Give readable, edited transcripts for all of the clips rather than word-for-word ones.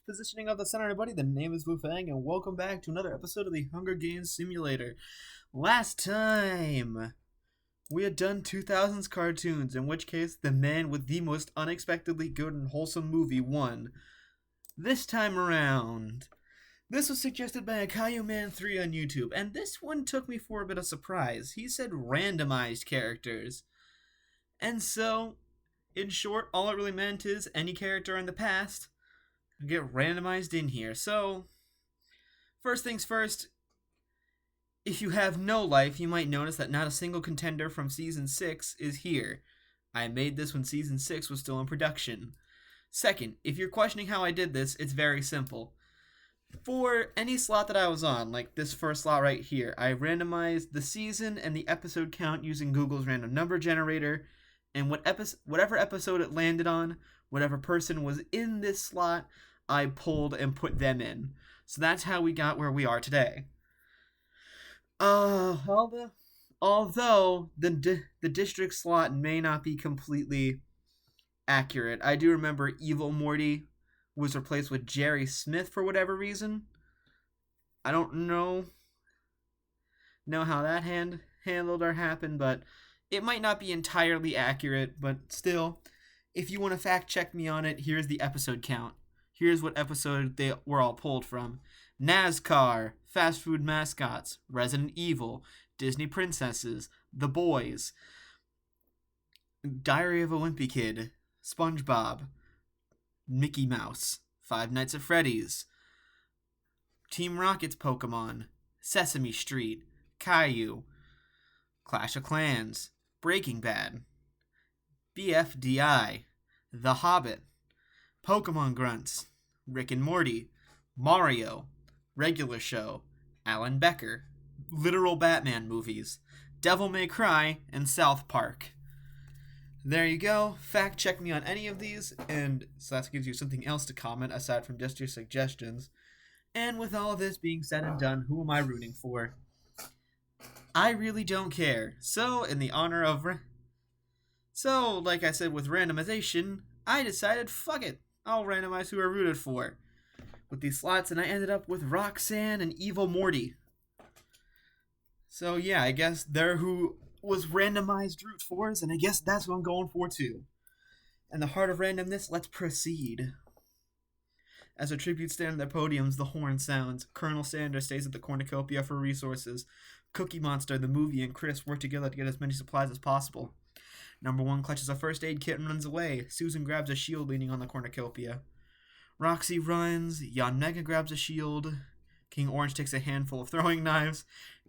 positioning of the center, everybody. The name is Wu Fang, and welcome back to another episode of the Hunger Games Simulator. Last time, we had done 2000s cartoons, in which case, the man with the most unexpectedly good and wholesome movie won. This time around, this was suggested by a Caillou Man 3 on YouTube, and this one took me for a bit of surprise. He said randomized characters. And so, in short, all it really meant is any character in the past can get randomized in here. So, first things first, if you have no life, you might notice that not a single contender from Season 6 is here. I made this when Season 6 was still in production. Second, if you're questioning how I did this, it's very simple. For any slot that I was on, like this first slot right here, I randomized the season and the episode count using Google's random number generator, and whatever episode it landed on, whatever person was in this slot, I pulled and put them in. So that's how we got where we are today. Although the district slot may not be completely accurate, I do remember Evil Morty was replaced with Jerry Smith for whatever reason. I don't know how that handled or happened, but it might not be entirely accurate, but still, if you want to fact check me on it, here's the episode count. Here's what episode they were all pulled from. NASCAR, fast food mascots, Resident Evil, Disney princesses, The Boys, Diary of a Wimpy Kid, SpongeBob, Mickey Mouse, Five Nights at Freddy's, Team Rocket's Pokemon, Sesame Street, Caillou, Clash of Clans, Breaking Bad, BFDI, The Hobbit, Pokemon Grunts, Rick and Morty, Mario, Regular Show, Alan Becker, literal Batman movies, Devil May Cry, and South Park. There you go. Fact check me on any of these, and so that gives you something else to comment aside from just your suggestions. And with all of this being said and done, who am I rooting for? I really don't care. So, in the honor of... like I said with randomization, I decided, fuck it. I'll randomize who I rooted for with these slots, and I ended up with Roxanne and Evil Morty. So yeah, I guess they're who was randomized root fours, and I guess that's what I'm going for too. In the heart of randomness, let's proceed. As a tribute stand on their podiums, the horn sounds. Colonel Sanders stays at the cornucopia for resources. Cookie Monster, the movie, and Chris work together to get as many supplies as possible. Number 1 clutches a first aid kit and runs away. Susan grabs a shield leaning on the cornucopia. Roxy runs. Jan Mega grabs a shield. King Orange takes a handful of throwing knives.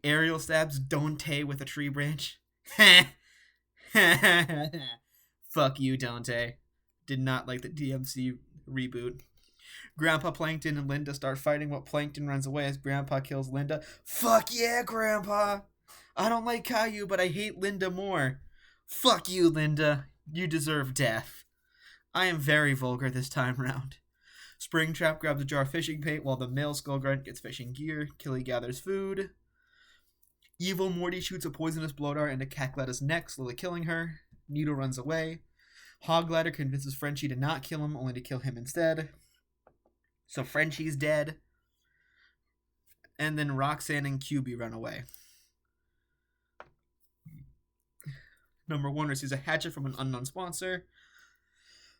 Ariel stabs Dante with a tree branch. Fuck you, Dante. Did not like the DMC reboot. Grandpa Plankton and Linda start fighting, but Plankton runs away as Grandpa kills Linda. Fuck yeah, Grandpa! I don't like Caillou, but I hate Linda more. Fuck you, Linda. You deserve death. I am very vulgar this time round. Springtrap grabs a jar of fishing bait while the male Skullgrunt gets fishing gear. Killy gathers food. Evil Morty shoots a poisonous blow dart into Cackleta's neck, slowly killing her. Needle runs away. Hogglider convinces Frenchie to not kill him, only to kill him instead. So Frenchie's dead. And then Roxanne and QB run away. Number 1 receives a hatchet from an unknown sponsor.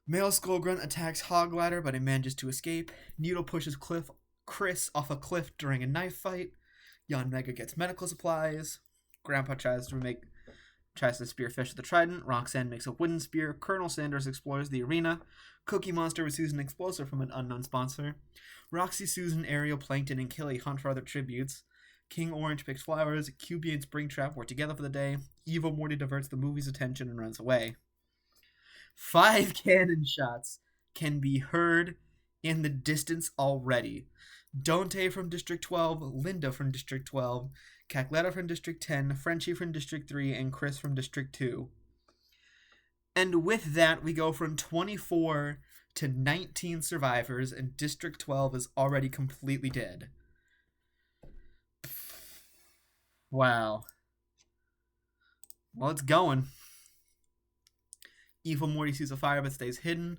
Male Skullgrunt attacks Hogglider, but he manages to escape. Needle pushes Chris off a cliff during a knife fight. Jan Mega gets medical supplies. Grandpa tries to spearfish with the trident. Roxanne makes a wooden spear. Colonel Sanders explores the arena. Cookie Monster receives an explosive from an unknown sponsor. Roxy, Susan, Ariel, Plankton, and Killy hunt for other tributes. King Orange picks flowers. QB and Springtrap work together for the day. Evil Morty diverts the movie's attention and runs away. 5 cannon shots can be heard in the distance already. Dante from District 12, Linda from District 12, Cackleta from District 10, Frenchie from District 3, and Chris from District 2. And with that, we go from 24 to 19 survivors, and District 12 is already completely dead. Wow. Well, it's going. Evil Morty sees a fire but stays hidden.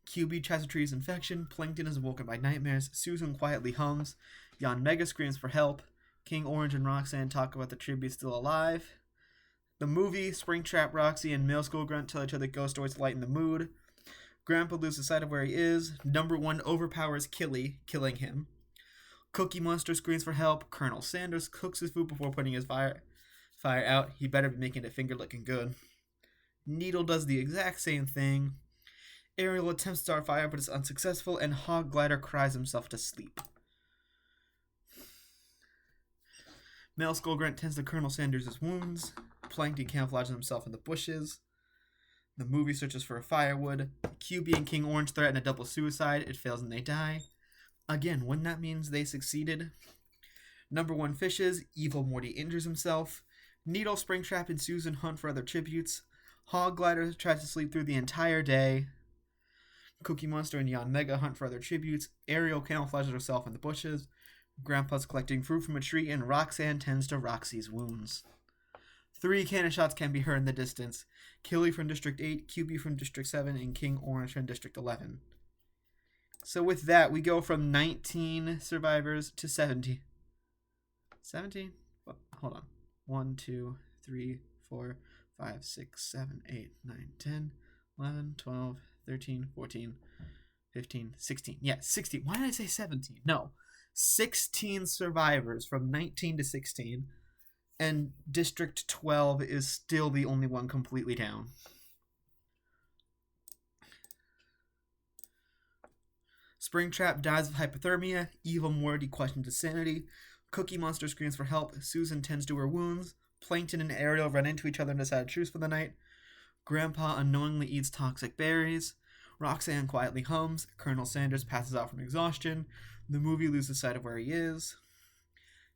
QB tries to treat his infection. Plankton is awoken by nightmares. Susan quietly hums. Yon Mega screams for help. King Orange and Roxanne talk about the tribute still alive. The movie, Springtrap, Roxy, and Male Skull Grunt tell each other ghost stories to lighten the mood. Grandpa loses sight of where he is. Number 1 overpowers Killy, killing him. Cookie Monster screams for help. Colonel Sanders cooks his food before putting his fire out. He better be making it finger looking good. Needle does the exact same thing. Ariel attempts to start fire but is unsuccessful, and Hog Glider cries himself to sleep. Male Skull Grunt tends to Colonel Sanders' wounds. Plankton camouflages himself in the bushes. The movie searches for firewood. QB and King Orange threaten a double suicide. It fails and they die. Again, wouldn't that mean they succeeded? Number 1 fishes. Evil Morty injures himself. Needle, Springtrap, and Susan hunt for other tributes. Hog Glider tries to sleep through the entire day. Cookie Monster and Yon Mega hunt for other tributes. Ariel camouflages herself in the bushes. Grandpa's collecting fruit from a tree, and Roxanne tends to Roxy's wounds. 3 cannon shots can be heard in the distance. Killy from District 8, QB from District 7, and King Orange from District 11. So with that, we go from 19 survivors to 70. 17? Hold on. 1, 2, 3, 4, 5, 6, 7, 8, 9, 10, 11, 12, 13, 14, 15, 16. Yeah, 16. Why did I say 17? No. 16 survivors from 19 to 16. And District 12 is still the only one completely down. Springtrap dies of hypothermia. Evil Morty questions his sanity. Cookie Monster screams for help. Susan tends to her wounds. Plankton and Ariel run into each other and decide to truce for the night. Grandpa unknowingly eats toxic berries. Roxanne quietly hums. Colonel Sanders passes out from exhaustion. The movie loses sight of where he is.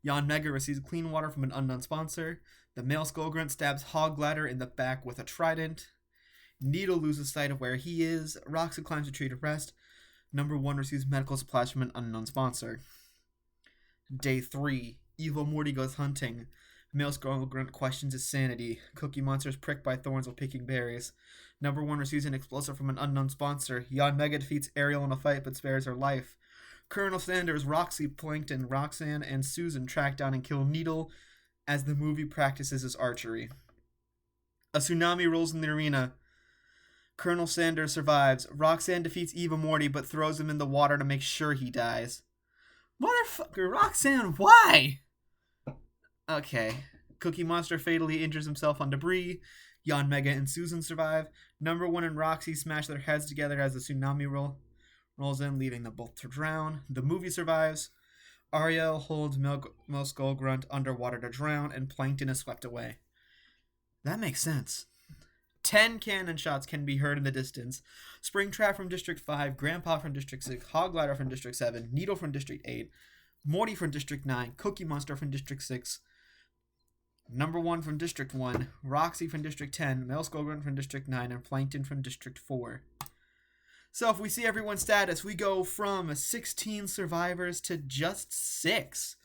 Yon Mega receives clean water from an unknown sponsor. The Male Skull Grunt stabs Hog Glider in the back with a trident. Needle loses sight of where he is. Roxy climbs a tree to rest. Number 1 receives medical supplies from an unknown sponsor. Day 3. Evil Morty goes hunting. Male Skull Grunt questions his sanity. Cookie Monster is pricked by thorns while picking berries. Number 1 receives an explosive from an unknown sponsor. Yon Mega defeats Ariel in a fight but spares her life. Colonel Sanders, Roxy, Plankton, Roxanne, and Susan track down and kill Needle as the movie practices his archery. A tsunami rolls in the arena. Colonel Sanders survives. Roxanne defeats Evil Morty but throws him in the water to make sure he dies. Motherfucker, Roxanne, why? Okay. Cookie Monster fatally injures himself on debris. Yon Mega and Susan survive. Number 1 and Roxy smash their heads together as the tsunami rolls in, leaving them both to drown. The movie survives. Ariel holds Male Skull Grunt underwater to drown, and Plankton is swept away. That makes sense. 10 cannon shots can be heard in the distance. Springtrap from District 5, Grandpa from District 6, Hog Glider from District 7, Needle from District 8, Morty from District 9, Cookie Monster from District 6, Number 1 from District 1, Roxy from District 10, Male Skull Grunt from District 9, and Plankton from District 4. So if we see everyone's status, we go from 16 survivors to just 6.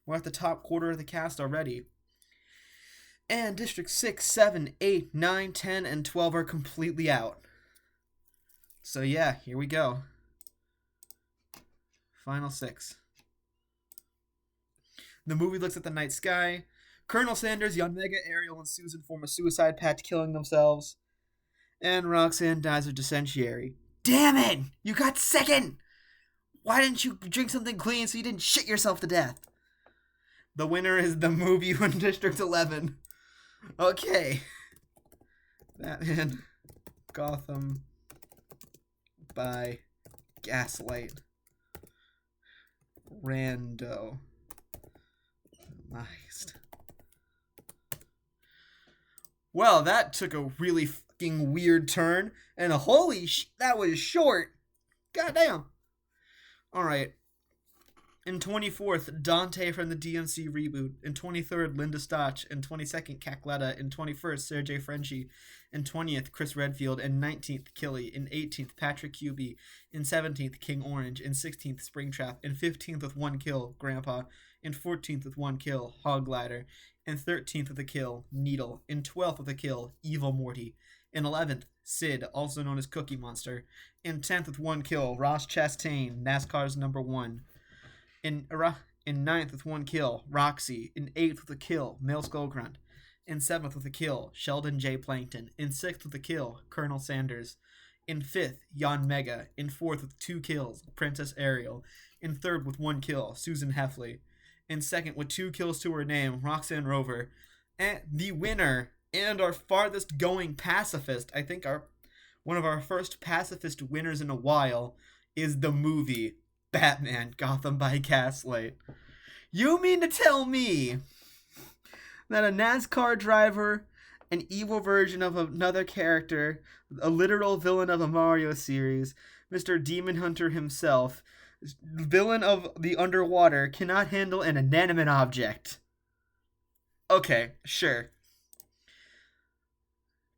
We're at the top quarter of the cast already. And District 6, 7, 8, 9, 10, and 12 are completely out. So yeah, here we go. Final 6. The movie looks at the night sky. Colonel Sanders, Yon Mega, Ariel, and Susan form a suicide pact, killing themselves. And Roxanne dies of dysentery. Damn it! You got second! Why didn't you drink something clean so you didn't shit yourself to death? The winner is the movie from District 11. Okay. Batman Gotham by Gaslight. Randomized. Well, that took a really fucking weird turn, and that was short. Goddamn. Alright. In 24th, Dante from the DMC reboot. In 23rd, Linda Stotch. In 22nd, Cacletta. In 21st, Sergey Frenchie. In 20th, Chris Redfield. In 19th, Killy. In 18th, Patrick Hubie. In 17th, King Orange. In 16th, Springtrap. In 15th with 1 kill, Grandpa. In 14th with 1 kill, Hog Glider. In 13th with a kill, Needle. In 12th with a kill, Evil Morty. In 11th, Sid, also known as Cookie Monster. In 10th with 1 kill, Ross Chastain, NASCAR's number 1. In 9th with 1 kill, Roxy. In 8th with a kill, Male Skullgrunt. In 7th with a kill, Sheldon J. Plankton. In 6th with a kill, Colonel Sanders. In 5th, Yon Mega. In 4th with 2 kills, Princess Ariel. In 3rd with 1 kill, Susan Heffley. In 2nd with 2 kills to her name, Roxanne Rover. And the winner and our farthest going pacifist, I think one of our first pacifist winners in a while, is the movie Batman Gotham by Gaslight. You mean to tell me that a NASCAR driver, an evil version of another character, a literal villain of a Mario series, Mr. Demon Hunter himself, villain of the underwater, cannot handle an inanimate object? Okay, sure.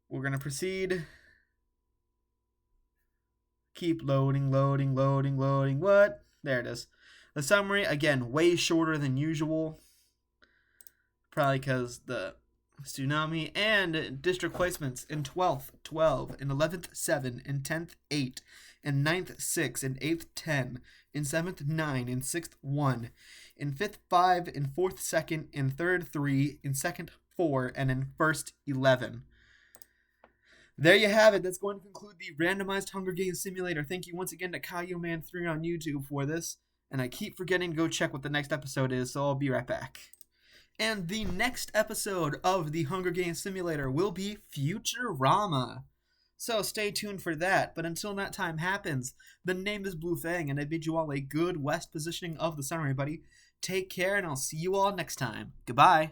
We're going to proceed. Keep loading. What? There it is. The summary, again, way shorter than usual. Probably because the tsunami. And district placements. In 12th, 12. In 11th, 7. In 10th, 8. In 9th, 6. In 8th, 10. In 7th, 9. In 6th, 1. In 5th, 5. In 4th, 2nd. In 3rd, 3. In 2nd, 4. And in 1st, 11. There you have it. That's going to conclude the randomized Hunger Games simulator. Thank you once again to Caillou Man 3 on YouTube for this. And I keep forgetting to go check what the next episode is, so I'll be right back. And the next episode of the Hunger Games simulator will be Futurama. So stay tuned for that. But until that time happens, the name is Blue Fang, and I bid you all a good west positioning of the summer, everybody. Take care, and I'll see you all next time. Goodbye.